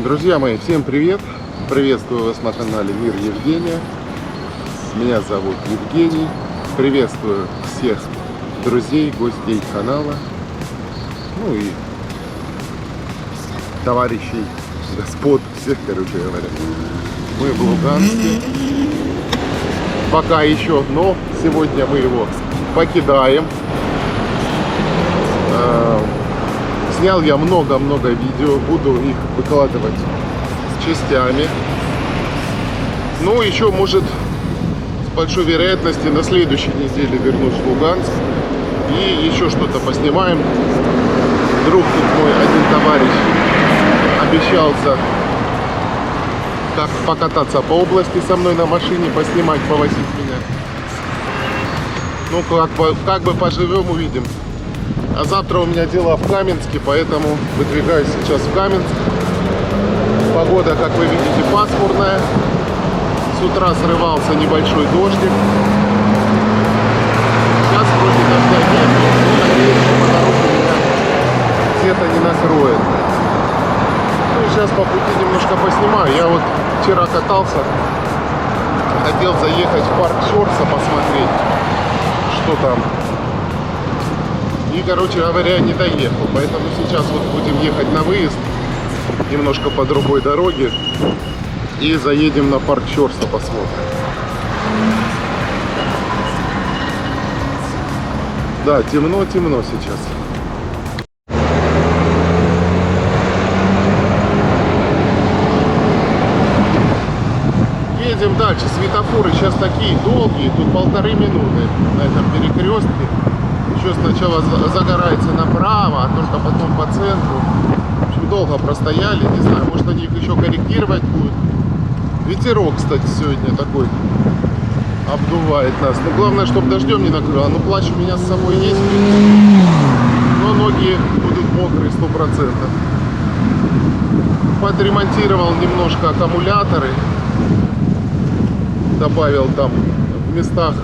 Друзья мои, всем привет! Приветствую вас на канале Мир Евгения. Меня зовут Евгений. Приветствую всех друзей, гостей канала, ну и товарищей, господ, всех, короче говоря. Мы в Луганске. Пока еще, но сегодня мы его покидаем. Снял я много-много видео, буду их выкладывать с частями. Ну, еще, может, с большой вероятностью на следующей неделе вернусь в Луганск и еще что-то поснимаем. Друг тут мой, один товарищ, обещался как покататься по области со мной на машине, поснимать, повозить меня. Ну, как бы поживем, увидим. А завтра у меня дела в Каменске, поэтому выдвигаюсь сейчас в Каменск. Погода, как вы видите, пасмурная. С утра срывался небольшой дождик. Сейчас вроде дождя нет, но надеюсь, что по дороге меня где-то не накроет. Ну и сейчас по пути немножко поснимаю. Я вот вчера катался, хотел заехать в парк Щорса посмотреть, что там. И, короче говоря, не доехал. Поэтому сейчас вот будем ехать на выезд, немножко по другой дороге. И заедем на парк Щорса, посмотрим. Да, темно-темно сейчас. Едем дальше. Светофоры сейчас такие долгие. Тут 1,5 минуты на этом перекрестке. Еще сначала загорается направо, а только потом по центру. В общем, долго простояли. Не знаю, может, они их еще корректировать будут. Ветерок, кстати, сегодня такой обдувает нас. Но главное, чтобы дождем не накрыло. Ну, плащ у меня с собой есть. Но ноги будут мокрые 100%. Подремонтировал немножко аккумуляторы. Добавил там в местах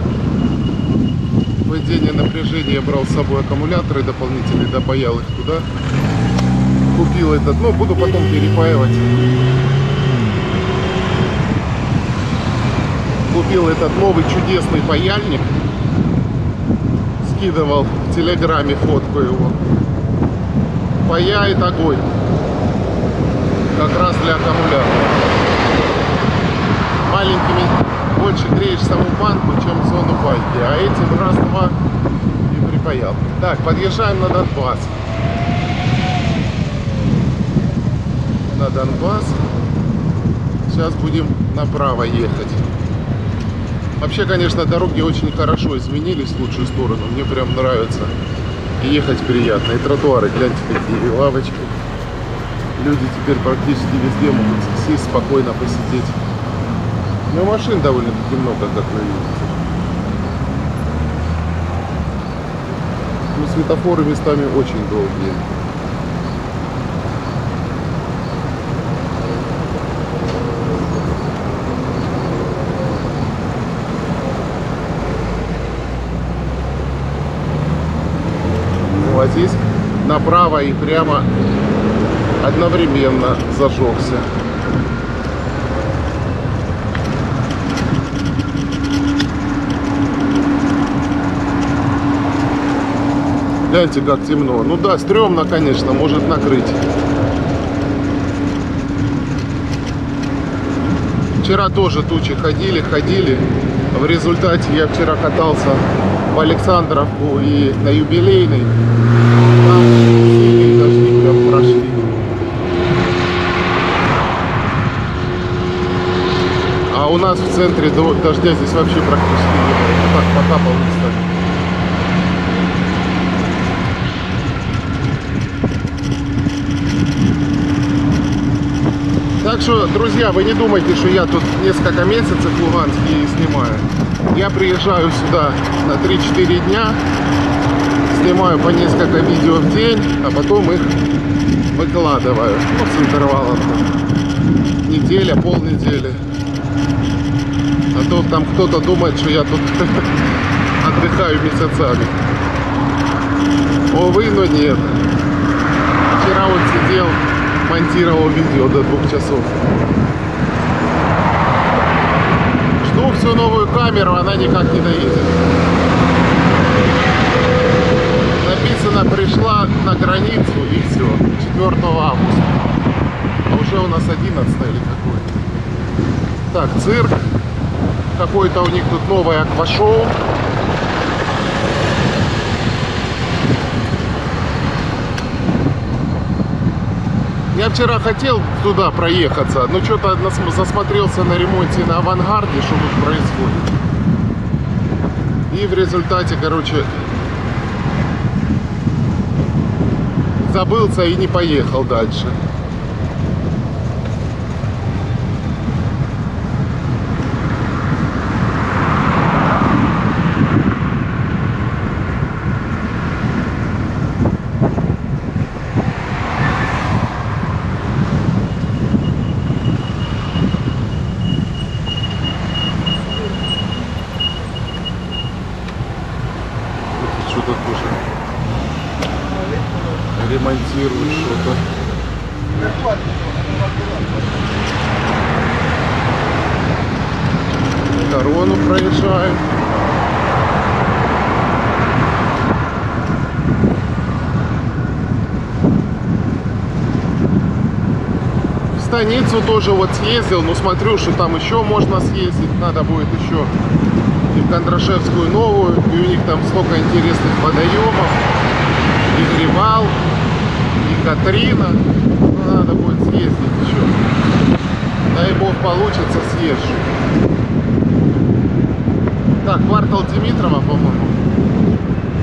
введения напряжения, брал с собой аккумуляторы дополнительные, допаял их туда. Купил этот, ну, буду потом перепаивать. Купил этот новый чудесный паяльник. Скидывал в Телеграме фотку его. Паяет огонь. Как раз для аккумулятора. Маленькими больше греешь саму банку, чем зону пайки. А этим раз-два и припаял. Так, подъезжаем на Донбасс. На Донбасс. Сейчас будем направо ехать. Вообще, конечно, дороги очень хорошо изменились в лучшую сторону. Мне прям нравится. И ехать приятно. И тротуары, гляньте, какие лавочки. Люди теперь практически везде могут сесть, спокойно посидеть. Но машин довольно-таки много, как вы видите. Но светофоры местами очень долгие. Ну, а здесь направо и прямо одновременно зажегся. Гляньте, как темно. Ну да, стрёмно, конечно, может накрыть. Вчера тоже тучи ходили. В результате я вчера катался по Александровку и на Юбилейной. Там сильные дожди прям прошли. А у нас в центре дождя здесь вообще практически не было. Так, покапал местами. Так что, друзья, вы не думайте, что я тут несколько месяцев в Луганске и снимаю. Я приезжаю сюда на 3-4 дня, снимаю по несколько видео в день, а потом их выкладываю. Ну, с интервалом неделя, полнедели. А то там кто-то думает, что я тут отдыхаю месяцами. Увы, но нет. Вчера вот сидел монтировал видео до 2 часов. Жду всю новую камеру, она никак не доедет. Написано, пришла на границу и все, 4 августа. А уже у нас 11 или какой-то. Так, цирк. Какое-то у них тут новое аквашоу. Я вчера хотел туда проехаться, но что-то засмотрелся на ремонте на Авангарде, что тут происходит. И в результате, короче, забылся и не поехал дальше. Что-то тоже ремонтируют что-то. Корону проезжаем. В станицу тоже вот съездил, но смотрю, что там еще можно съездить. Надо будет еще и в Кондрашевскую новую, и у них там столько интересных водоемов, и Гривал, и Катрина. Ну, надо будет съездить еще. Дай бог получится, съезжу. Так, квартал Димитрова, по-моему,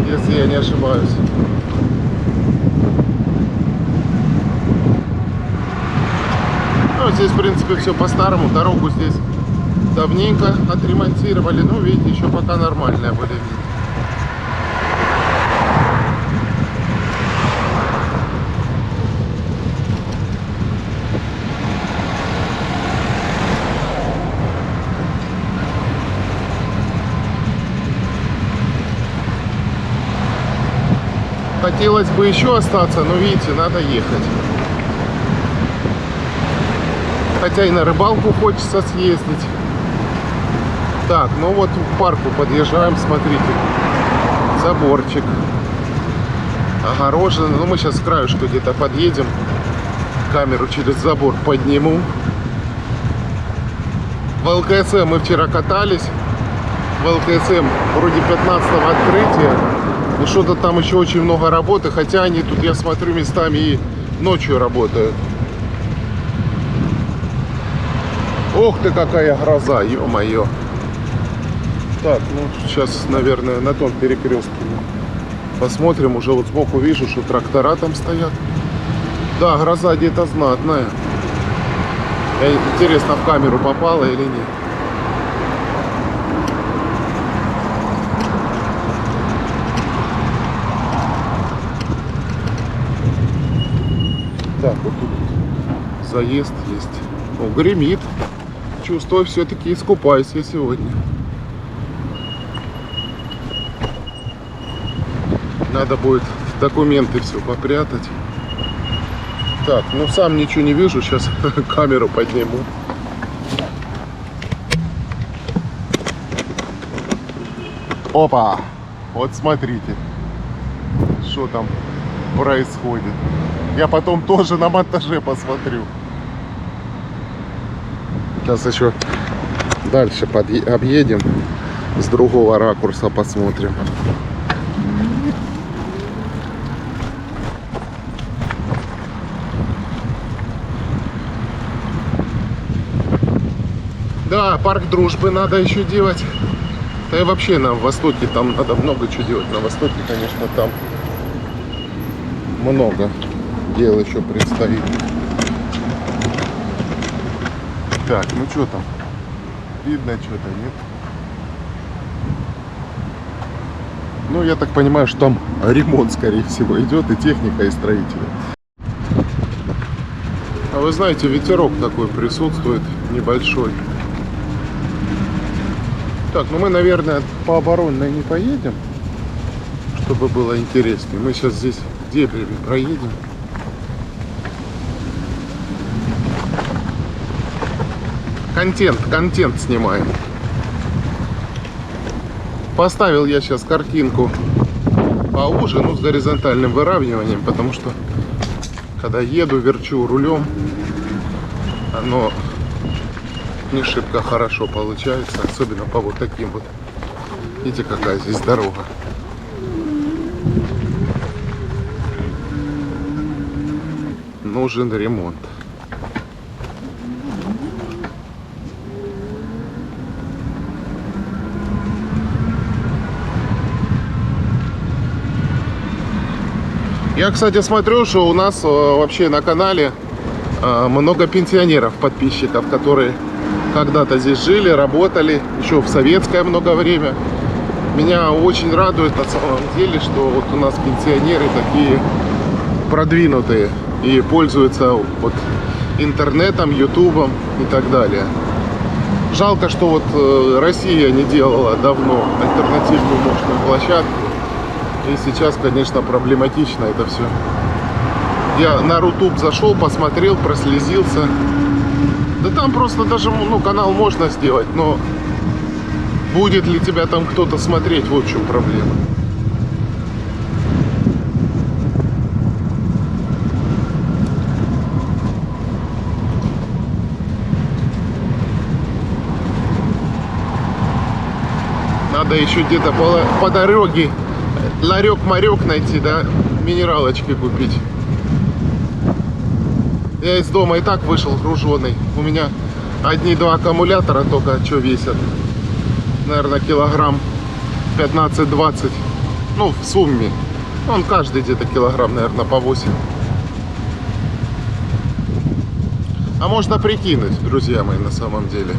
если я не ошибаюсь. Ну, здесь, в принципе, все по-старому. Дорогу здесь давненько отремонтировали. Ну, видите, еще пока нормальная более-менее. Хотелось бы еще остаться, но, видите, надо ехать. Хотя и на рыбалку хочется съездить. Так, ну вот к парку подъезжаем, смотрите. Заборчик. Огороженный. Ну, мы сейчас с краешку где-то подъедем. Камеру через забор подниму. В ЛКСМ мы вчера катались. В ЛКСМ вроде 15-го открытия. Но что-то там еще очень много работы. Хотя они тут, я смотрю, местами и ночью работают. Ох ты, какая гроза, ё-моё. Так, ну сейчас, наверное, на том перекрестке посмотрим. Уже вот сбоку вижу, что трактора там стоят. Да, гроза где-то знатная. Интересно, в камеру попала или нет. Так, вот тут заезд есть. О, гремит. Чувствую, все-таки искупаюсь я сегодня. Надо будет документы все попрятать. Так, ну сам ничего не вижу. Сейчас камеру подниму. Опа! Вот смотрите, что там происходит. Я потом тоже на монтаже посмотрю. Сейчас еще дальше объедем, с другого ракурса посмотрим. Да, парк Дружбы надо еще делать. Да и вообще на Востоке там надо много чего делать. На Востоке, конечно, там много дел еще предстоит. Так, ну что там? Видно что-то, нет? Ну, я так понимаю, что там ремонт, скорее всего, идет, и техника, и строители. А вы знаете, ветерок такой присутствует, небольшой. Так, ну мы, наверное, по Оборонной не поедем, чтобы было интереснее. Мы сейчас здесь дебрями проедем. Контент снимаем. Поставил я сейчас картинку поуже, ну, с горизонтальным выравниванием, потому что когда еду, верчу рулем, оно не шибко хорошо получается, особенно по вот таким вот. Видите, какая здесь дорога. Нужен ремонт. Я, кстати, смотрю, что у нас вообще на канале много пенсионеров, подписчиков, которые когда-то здесь жили, работали, еще в советское много время. Меня очень радует на самом деле, что вот у нас пенсионеры такие продвинутые и пользуются вот интернетом, ютубом и так далее. Жалко, что вот Россия не делала давно альтернативную мощную площадку. И сейчас, конечно, проблематично это все. Я на Рутуб зашел, посмотрел, прослезился. Да там просто даже, ну, канал можно сделать, но будет ли тебя там кто-то смотреть, вот в чем проблема. Надо еще где-то по дороге ларек-марек найти, да, минералочки купить. Я из дома и так вышел груженый. У меня одни-два аккумулятора только что весят. Наверное, килограмм 15-20. Ну, в сумме. Он каждый где-то килограмм, наверное, по 8. А можно прикинуть, друзья мои, на самом деле.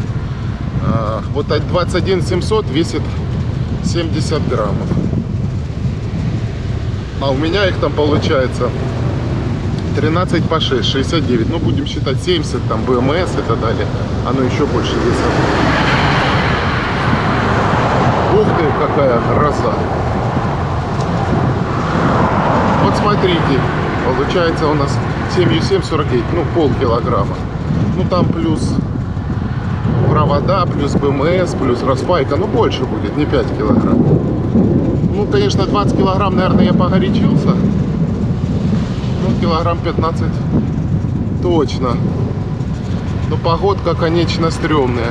Вот 21 700 весит 70 граммов. А у меня их там получается 13 по 6, 69. Ну, будем считать 70, там БМС и так далее. Оно еще больше весит. Ух ты, какая гроза. Вот смотрите, получается у нас 7,749, ну, полкилограмма. Ну, там плюс провода, плюс БМС, плюс распайка, ну, больше будет, не 5 килограмм. Ну, конечно, 20 килограмм, наверное, я погорячился. Ну, килограмм 15 точно. Но погодка, конечно, стрёмная.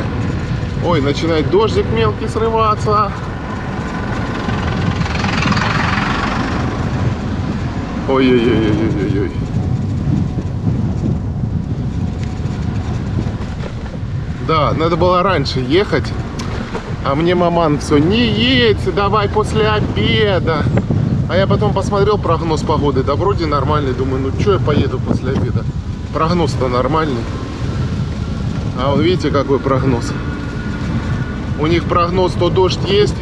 Ой, начинает дождик мелкий срываться. Ой-ой-ой-ой-ой-ой. Да, надо было раньше ехать. А мне маман все, не едь, давай после обеда. А я потом посмотрел прогноз погоды, да вроде нормальный. Думаю, ну что я поеду после обеда? Прогноз-то нормальный. А вот видите, какой прогноз. У них прогноз, то дождь есть,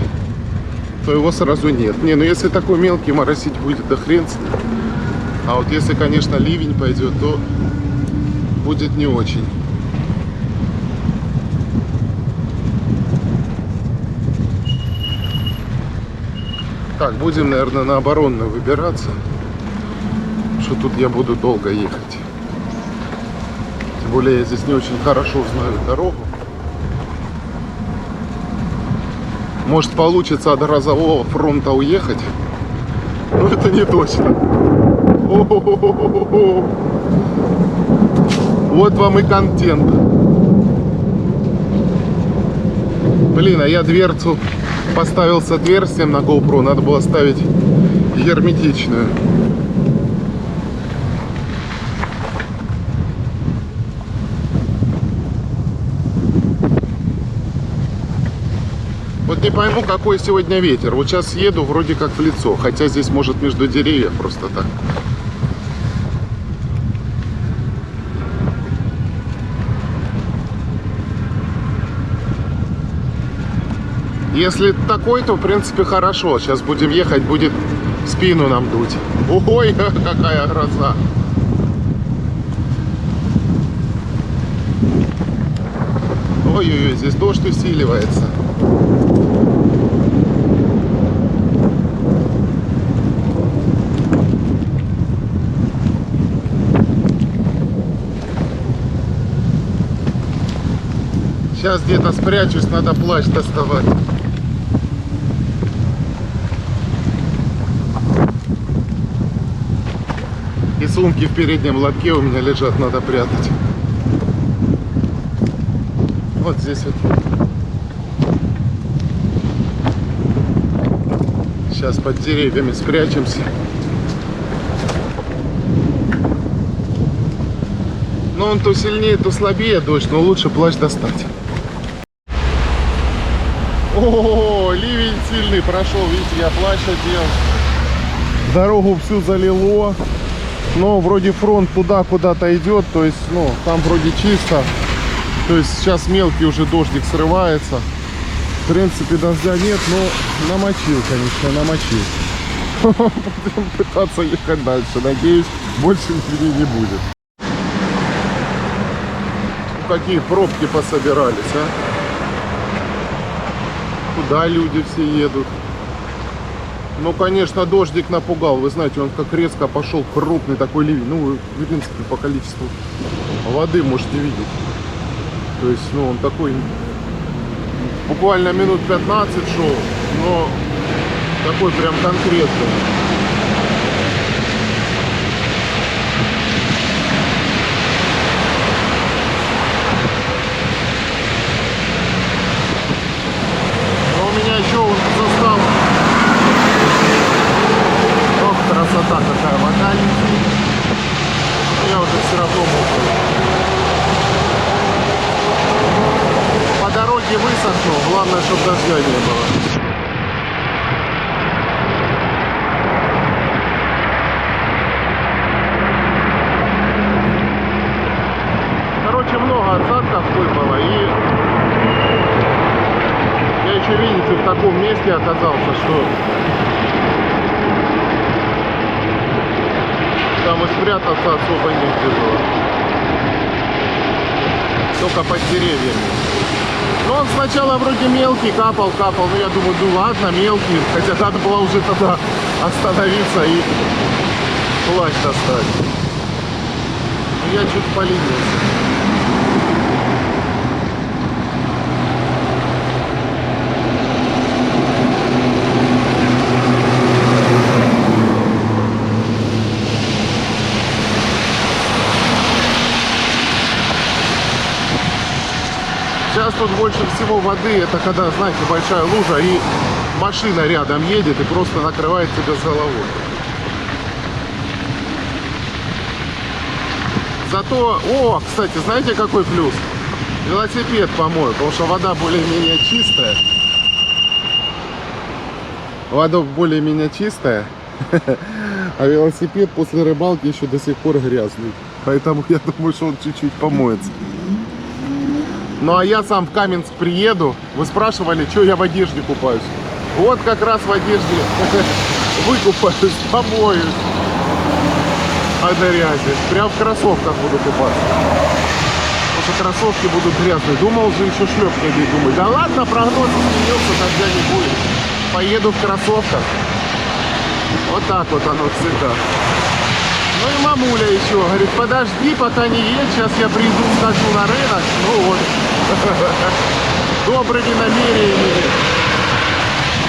то его сразу нет. Не, ну если такой мелкий моросить будет, да хрен с ним. А вот если, конечно, ливень пойдет, то будет не очень. Так, будем, наверное, на Оборонную выбираться. Что тут я буду долго ехать. Тем более я здесь не очень хорошо знаю дорогу. Может, получится от грозового фронта уехать. Но это не точно. О-хо-хо-хо-хо. Вот вам и контент. Блин, а я дверцу поставил с отверстием на GoPro. Надо было ставить герметичную. Вот не пойму, какой сегодня ветер. Вот сейчас еду вроде как в лицо. Хотя здесь может между деревьев просто так. Если такой, то в принципе хорошо. Сейчас будем ехать, будет в спину нам дуть. Ой, какая гроза. Ой-ой-ой, здесь дождь усиливается. Сейчас где-то спрячусь, надо плащ доставать. И сумки в переднем лотке у меня лежат, надо прятать. Вот здесь вот. Сейчас под деревьями спрячемся. Но он то сильнее, то слабее дождь, но лучше плащ достать. О, ливень сильный прошел, видите, я плащ одел. Дорогу всю залило. Но вроде фронт туда куда-то идет, то есть, ну, там вроде чисто. То есть сейчас мелкий уже дождик срывается. В принципе, дождя нет, но намочил, конечно, намочил. Будем пытаться ехать дальше. Надеюсь, больше людей не будет. Какие пробки пособирались, а? Куда люди все едут? Ну, конечно, дождик напугал. Вы знаете, он как резко пошел, крупный такой ливень. Ну, вы, в принципе, по количеству воды можете видеть. То есть, ну, он такой буквально минут 15 шел, но такой прям конкретный. Но у меня еще он застал. Ох, красота какая, вода летит. Я уже все равно мокрый. По дороге высохну, главное, чтобы дождя не было. Короче, много осадков выпало, и я еще, видите, в таком месте оказался, что там и спрятаться особо негде было. Только под деревьями. Но он сначала вроде мелкий, капал, но я думаю, ну ладно, мелкий. Хотя надо было уже тогда остановиться и плащ достать. Но я чуть поленился. Сейчас тут больше всего воды, это когда, знаете, большая лужа и машина рядом едет и просто накрывает тебя с головой. Зато, о, кстати, знаете, какой плюс? Велосипед помою, потому что вода более-менее чистая. Вода более-менее чистая, а велосипед после рыбалки еще до сих пор грязный. Поэтому я думаю, что он чуть-чуть помоется. Ну а я сам в Каменск приеду. Вы спрашивали, что я в одежде купаюсь. Вот как раз в одежде выкупаюсь, помоюсь от грязи. Прям в кроссовках буду купаться. Потому что кроссовки будут грязные. Думал же еще шлепки одеть. Думаю, да ладно, прогноз изменился, дождя не будет. Поеду в кроссовках. Вот так вот оно всегда. Ну и мамуля еще говорит, подожди, пока не едь, сейчас я приду, скажу на рынок. Ну вот, добрыми намерениями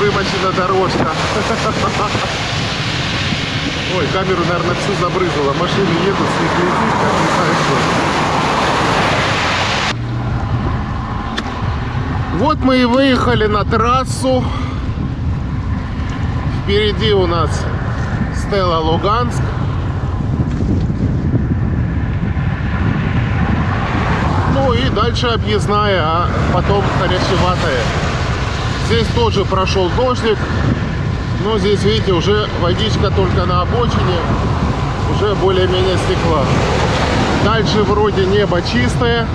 вымочена дорожка. Ой, камеру, наверное, всю забрызгала. Машины едут, с них летит, как не знаю что. Вот мы и выехали на трассу. Впереди у нас Стелла Луганск. Ну и дальше объездная, а потом Хорящеватая. Здесь тоже прошел дождик. Но здесь, видите, уже водичка только на обочине. Уже более-менее стекла. Дальше вроде небо чистое,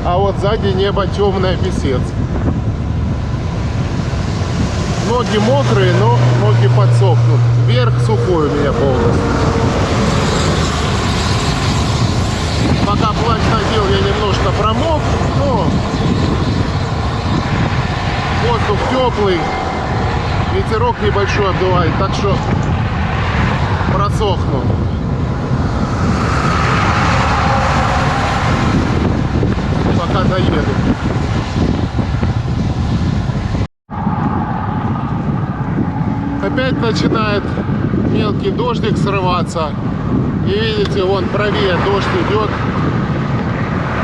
а вот сзади небо темное, писец. Ноги мокрые, но ноги подсохнут. Вверх сухой у меня полностью. Пока плащ надел, я немножко промок, но воздух теплый, ветерок небольшой обдувает, так что просохну. Пока доеду. опять начинает мелкий дождик срываться. И видите, вон правее дождь идет.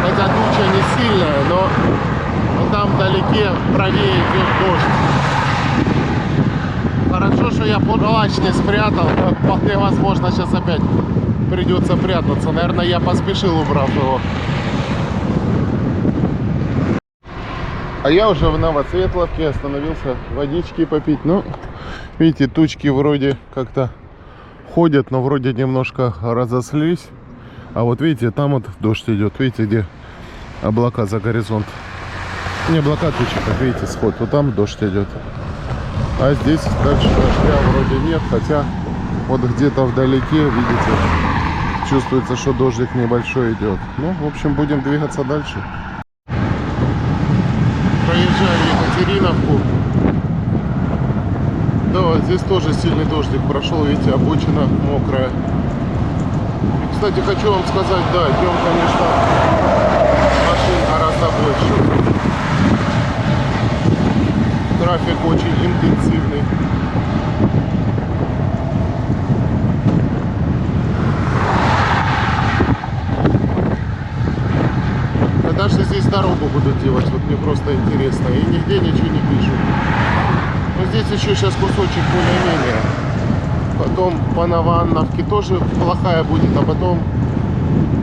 Хотя туча не сильная, но там вдалеке правее идет дождь. Хорошо, что я плащ не спрятал. Вполне возможно, сейчас опять придется прятаться. Наверное, я поспешил, убрав его. А я уже в Новосветловке остановился водички попить. Ну, видите, тучки вроде как-то ходят, но вроде немножко разослись. А вот видите, там вот дождь идет. Видите, где облака за горизонт. Не облака, тучи, как видите, сход. Вот там дождь идет. А здесь дальше дождя вроде нет. Хотя вот где-то вдалеке, видите, чувствуется, что дождик небольшой идет. Ну, в общем, будем двигаться дальше. Проезжаем Екатериновку. Да, вот здесь тоже сильный дождик прошел, видите, обочина мокрая. И, кстати, хочу вам сказать, да, днем, конечно, машин гораздо больше. Трафик очень интенсивный. Когда же здесь дорогу будут делать, вот мне просто интересно. И нигде ничего не пишут. Но здесь еще сейчас кусочек более-менее. Потом по Новоанновке тоже плохая будет, а потом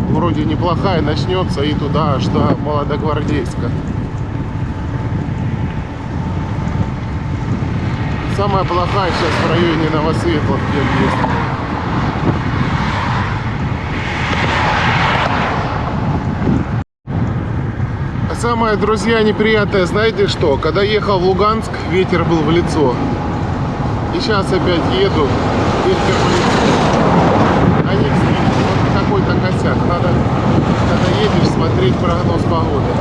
вроде неплохая начнется и туда аж до Молодогвардейска. Самая плохая сейчас в районе Новосветловки есть. Самое, друзья, неприятное, знаете что? Когда ехал в Луганск, ветер был в лицо. И сейчас опять еду, ветер в лицо. А не вот какой-то косяк. Надо, когда едешь, смотреть прогноз погоды.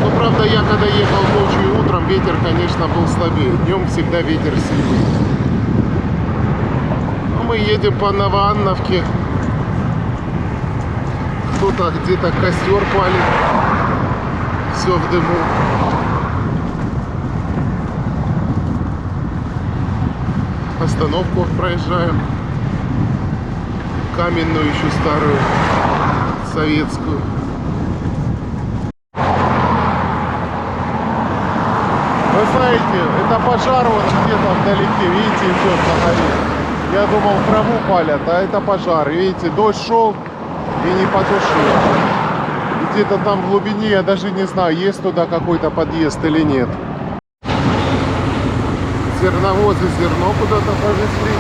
Ну, правда, я когда ехал ночью и утром, ветер, конечно, был слабее. Днем всегда ветер сильный. Но мы едем по Новоанновке. Кто-то где-то костер палит. Все в дыму. Остановку проезжаем. Каменную еще старую, советскую. Вы знаете, это пожар вот где-то вдалеке, видите, идет на горе. Я думал, траву палят, а это пожар. Видите, дождь шел и не потушил. Где-то там в глубине, я даже не знаю, есть туда какой-то подъезд или нет. Зерновозы зерно куда-то повезли.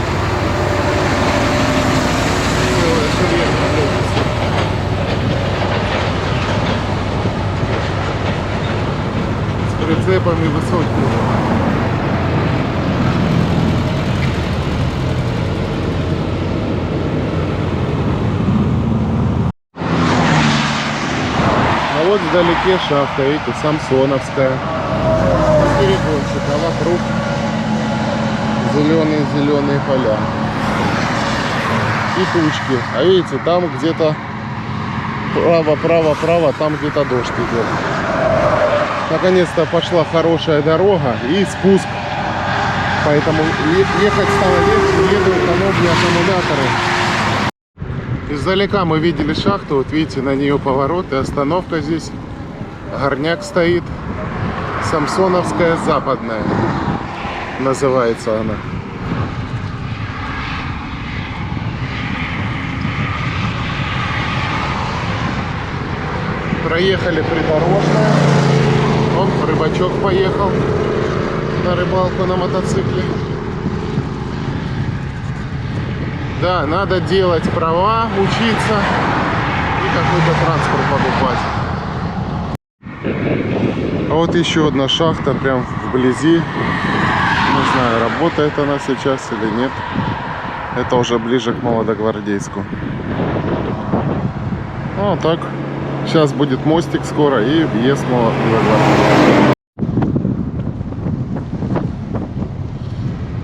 С прицепами высокими. А вот вдалеке шахта, видите, Самсоновская. Перегонщик, а вокруг зеленые поля. И тучки. А видите, там где-то право, там где-то дождь идет. Наконец-то пошла хорошая дорога и спуск. Поэтому ехать стало легче, еду экономнее аккумуляторы. Издалека мы видели шахту, вот видите, на нее поворот и остановка здесь. Горняк стоит. Самсоновская западная называется она. Проехали придорожное. Он рыбачок поехал на рыбалку на мотоцикле. Да, надо делать права, учиться и какой-то транспорт покупать. А вот еще одна шахта прям вблизи. Не знаю, работает она сейчас или нет. Это уже ближе к Молодогвардейску. Ну, так. Сейчас будет мостик скоро и въезд в Молодогвардейск.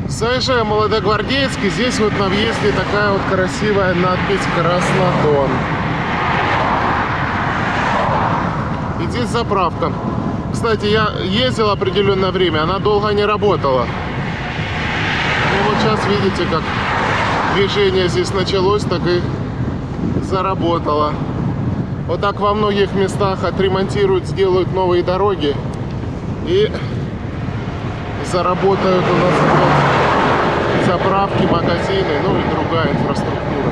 Заезжаем в Молодогвардейск, и здесь вот на въезде такая вот красивая надпись «Краснотон». И здесь заправка. Кстати, я ездил определенное время, она долго не работала. Ну вот сейчас видите, как движение здесь началось, так и заработало. Вот так во многих местах отремонтируют, сделают новые дороги и заработают у нас опять заправки, магазины, ну и другая инфраструктура.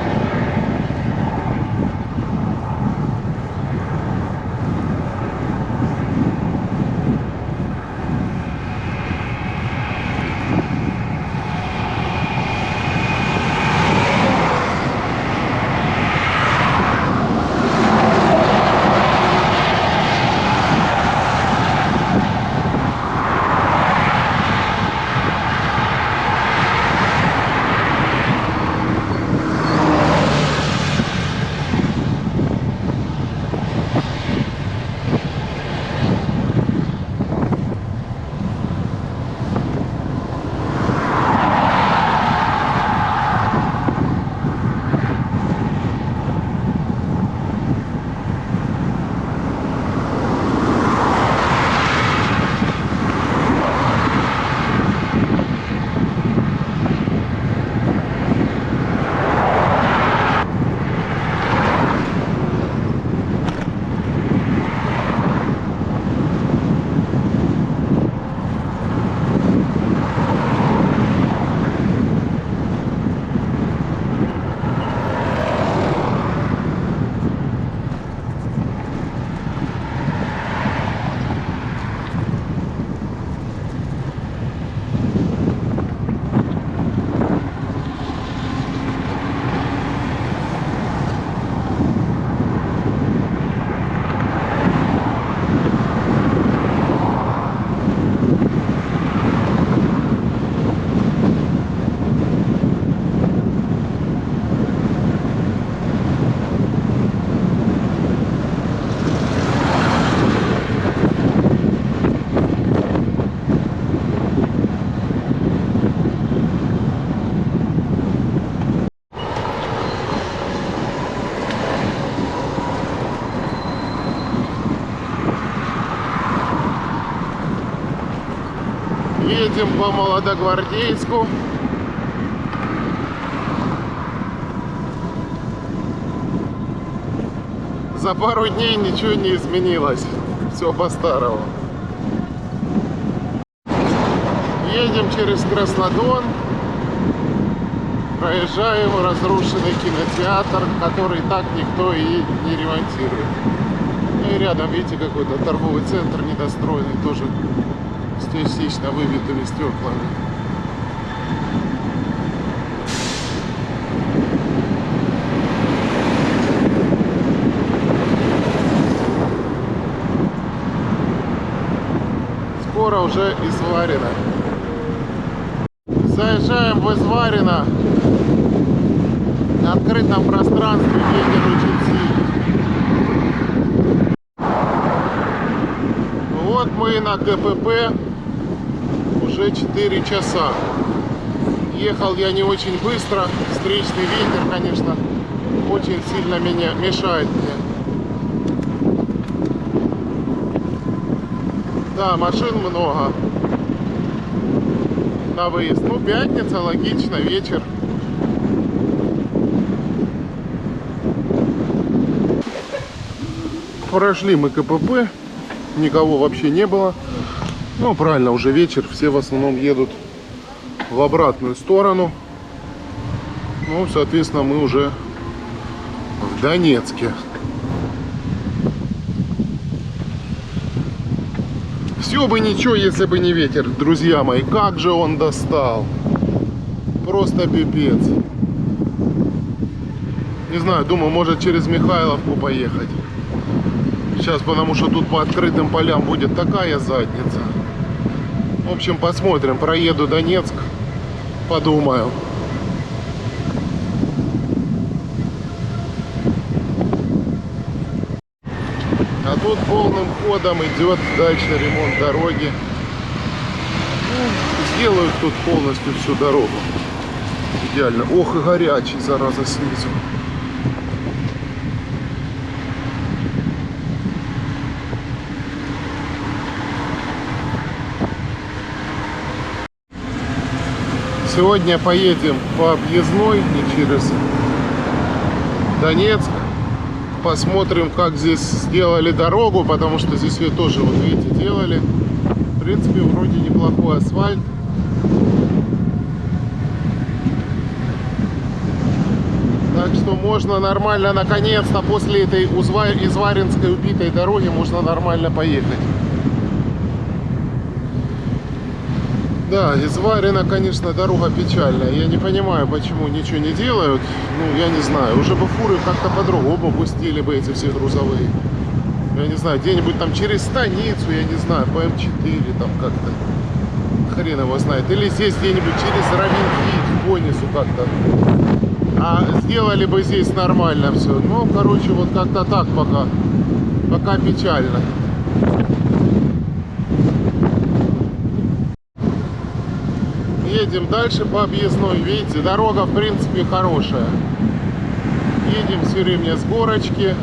Едем по Молодогвардейску. За пару дней ничего не изменилось. Все по-старому. Едем через Краснодон. Проезжаем разрушенный кинотеатр, который так никто и не ремонтирует. Ну и рядом, видите, какой-то торговый центр недостроенный, тоже с частично выбитыми стеклами. Скоро уже Изварино. Заезжаем в Изварино. На открытом пространстве ветер очень сильный. Вот мы на КПП. Уже 4 часа. Ехал я не очень быстро. Встречный ветер, конечно, очень сильно меня мешает мне. Да, машин много. На выезд. Ну, пятница, логично, вечер. Прошли мы КПП. Никого вообще не было. Ну, правильно, уже вечер, все в основном едут в обратную сторону. Ну, соответственно, мы уже в Донецке. Все бы ничего, если бы не ветер, друзья мои. Как же он достал. Просто пипец. Не знаю, думаю, может через Михайловку поехать. Сейчас, потому что тут по открытым полям будет такая задница. В общем, посмотрим. Проеду Донецк. Подумаю. А тут полным ходом идет дальше ремонт дороги. Ну, сделают тут полностью всю дорогу. Идеально. Ох и горячий, зараза, снизу. сегодня поедем по объездной и через Донецк. Посмотрим, как здесь сделали дорогу, потому что здесь ее тоже, вот видите, делали. В принципе, вроде неплохой асфальт. Так что можно нормально, наконец-то, после этой изваринской убитой дороги, можно нормально поехать. Да, Изварина, конечно, дорога печальная. Я не понимаю, почему ничего не делают. Ну, я не знаю. Уже бы фуры как-то по-другому пустили бы эти все грузовые. Я не знаю, где-нибудь там через станицу, я не знаю, по М4 там как-то. Хрен его знает. Или здесь где-нибудь через Равенки, по Низу как-то. А сделали бы здесь нормально все. Ну, короче, вот как-то так пока. Пока печально. Едем дальше по объездной. Видите, дорога в принципе хорошая. Едем все время с горочки.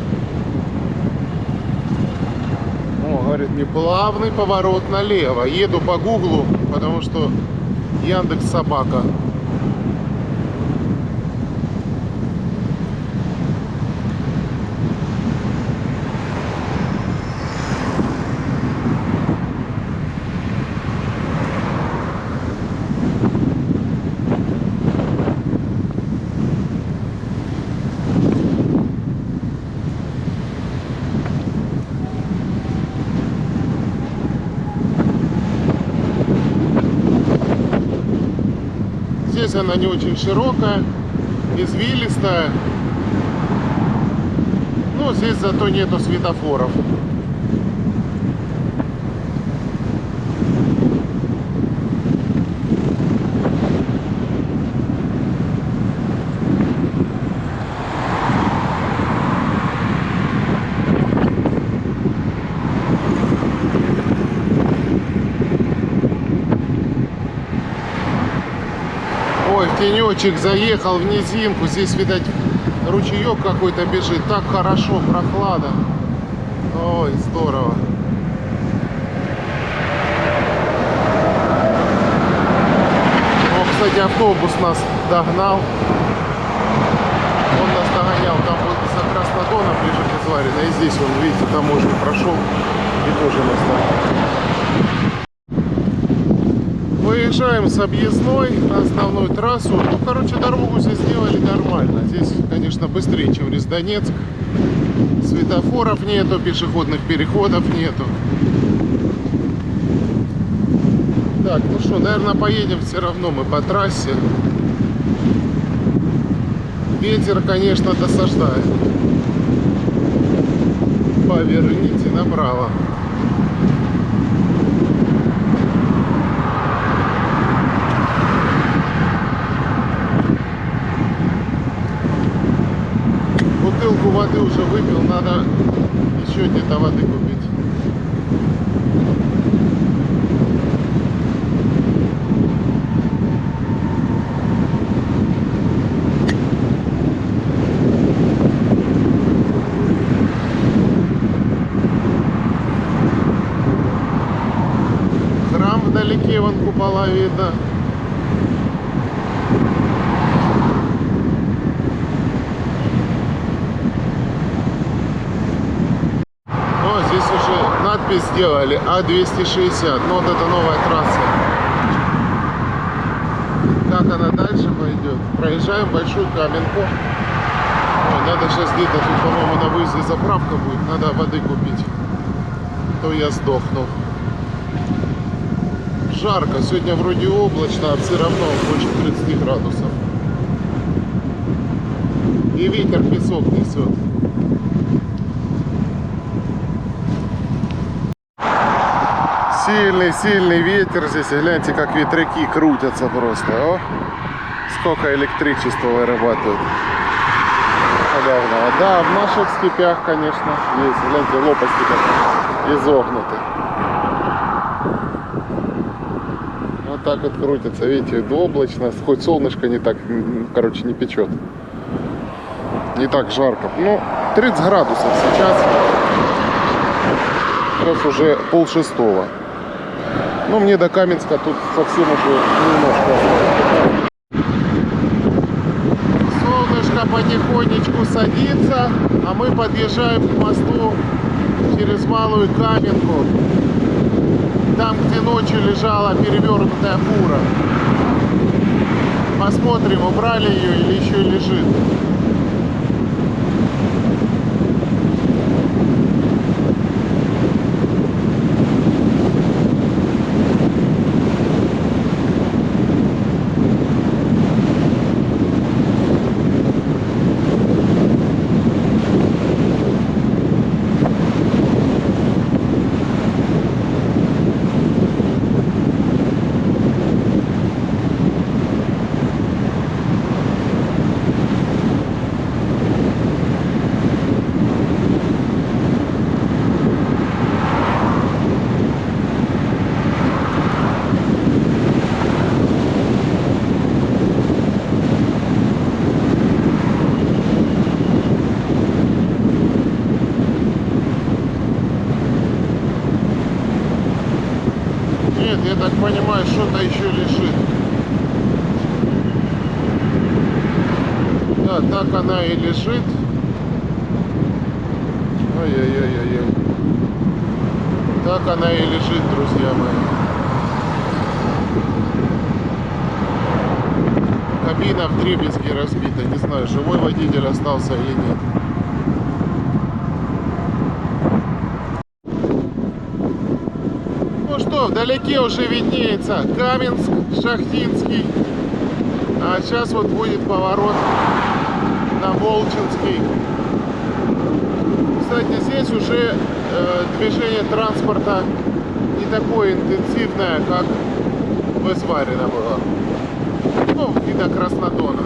О, говорит, мне плавный поворот налево. Еду по гуглу, потому что Яндекс собака. Здесь она не очень широкая, извилистая. Но здесь зато нету светофоров. Ой, в тенечек заехал, в низинку. Здесь, видать, ручеек какой-то бежит. Так хорошо, прохлада. Ой, здорово. О, кстати, автобус нас догнал. Он нас догонял там вот за Краснодоном, ближе к Изварино. И здесь он, видите, таможню прошел и тоже нас догнал. Выезжаем с объездной на основную трассу. Ну, короче, дорогу здесь сделали нормально. Здесь, конечно, быстрее, чем через Донецк. Светофоров нету, пешеходных переходов нету. Так, ну что, наверное, поедем все равно мы по трассе. Ветер, конечно, досаждает. Поверните направо. Бутылку воды уже выпил, надо еще где-то воды купить. Храм вдалеке, вон купола видно. Здесь уже надпись сделали А260, но вот это новая трасса. Как она дальше пойдет? Проезжаем Большую Каменку. Ой, надо сейчас где-то тут, по-моему, на выезде заправка будет. Надо воды купить. То я сдохну. Жарко. Сегодня вроде облачно, а все равно больше 30 градусов. И ветер песок несет. Сильный ветер здесь. Гляньте, как ветряки крутятся просто. О, сколько электричества вырабатывают. Подавно. Да, в наших степях, конечно, есть. Гляньте, лопасти как изогнуты. Вот так вот крутятся. Видите, облачно. Хоть солнышко не так, короче, не печет. Не так жарко. Ну, 30 градусов сейчас. Сейчас уже 5:30. Ну, мне до Каменска тут совсем уже немножко осталось. потихонечку садится, а мы подъезжаем к мосту через Малую Каменку, там, где ночью лежала перевернутая фура. Посмотрим, убрали ее или еще лежит. Нет, я так понимаю, что-то еще лежит. Да, так она и лежит. Ой-ой-ой-ой. Так она и лежит, друзья мои. Кабина вдребезги разбита. Не знаю, живой водитель остался или нет. Ну что, вдалеке уже виднеется Каменск-Шахтинский. А сейчас вот будет поворот на Волчинский. Кстати, здесь уже движение транспорта не такое интенсивное, как в Изварино было. Ну, и до Краснодона.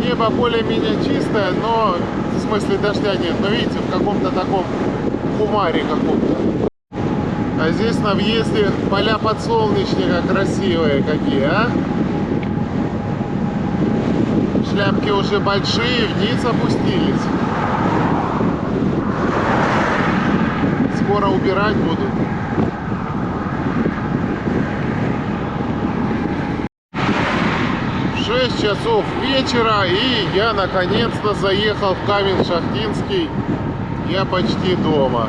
Небо более-менее чистое, но в смысле дождя нет. Но видите, в каком-то таком хумаре каком-то. А здесь на въезде поля подсолнечника красивые какие, а? Шляпки уже большие, вниз опустились. Скоро убирать будут. В 6 часов вечера, и я наконец-то заехал в Каменск-Шахтинский. Я почти дома.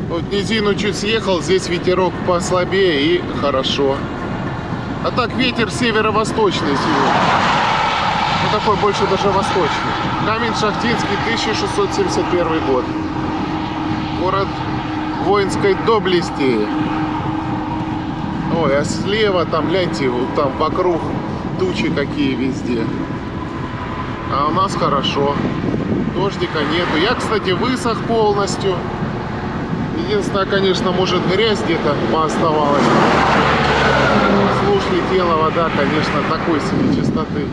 Вот низину чуть съехал, здесь ветерок послабее и хорошо. А так ветер северо-восточный сегодня. Ну такой больше даже восточный. Каменск-Шахтинский, 1671 год. Город воинской доблести. Ой, а слева там, гляньте, вот там вокруг тучи какие везде. А у нас хорошо. Дождика нету. Я, кстати, высох полностью. Единственное, конечно, может грязь где-то пооставалась. Слушь летела вода, конечно, такой себе чистоты.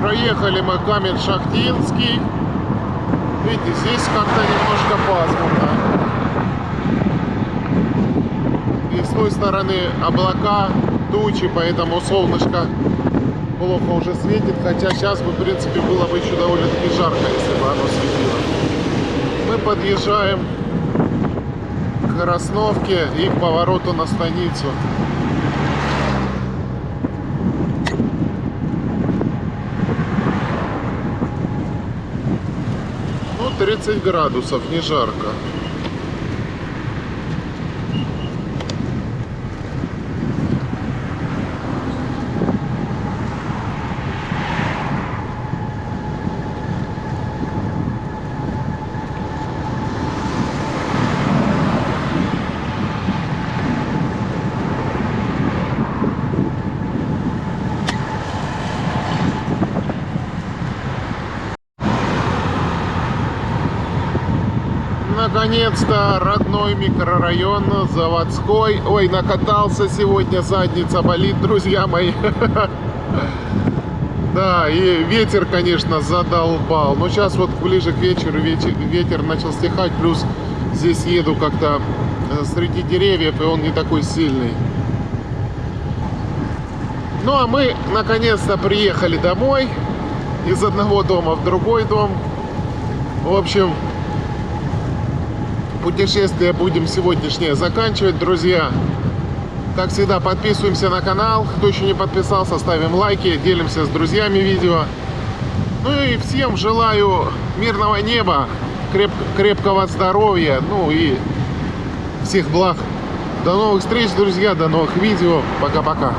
Проехали мы Каменск-Шахтинский. Видите, здесь как-то немножко пасмурно. И с той стороны облака, тучи, поэтому солнышко плохо уже светит, хотя сейчас бы, в принципе, было бы еще довольно-таки жарко, если бы оно светило. Мы подъезжаем к Красновке и к повороту на станицу. Ну, 30 градусов, не жарко. Наконец-то родной микрорайон Заводской. Ой, накатался сегодня, задница болит, друзья мои. Да, и ветер, конечно, задолбал. Но сейчас вот ближе к вечеру ветер начал стихать. Плюс здесь еду как-то среди деревьев, и он не такой сильный. Ну, а мы наконец-то приехали домой. Из одного дома в другой дом. В общем, путешествие будем сегодняшнее заканчивать, друзья. Как всегда, подписываемся на канал. Кто еще не подписался, ставим лайки, делимся с друзьями видео. Ну и всем желаю мирного неба, крепкого здоровья, ну и всех благ. До новых встреч, друзья, до новых видео. Пока-пока.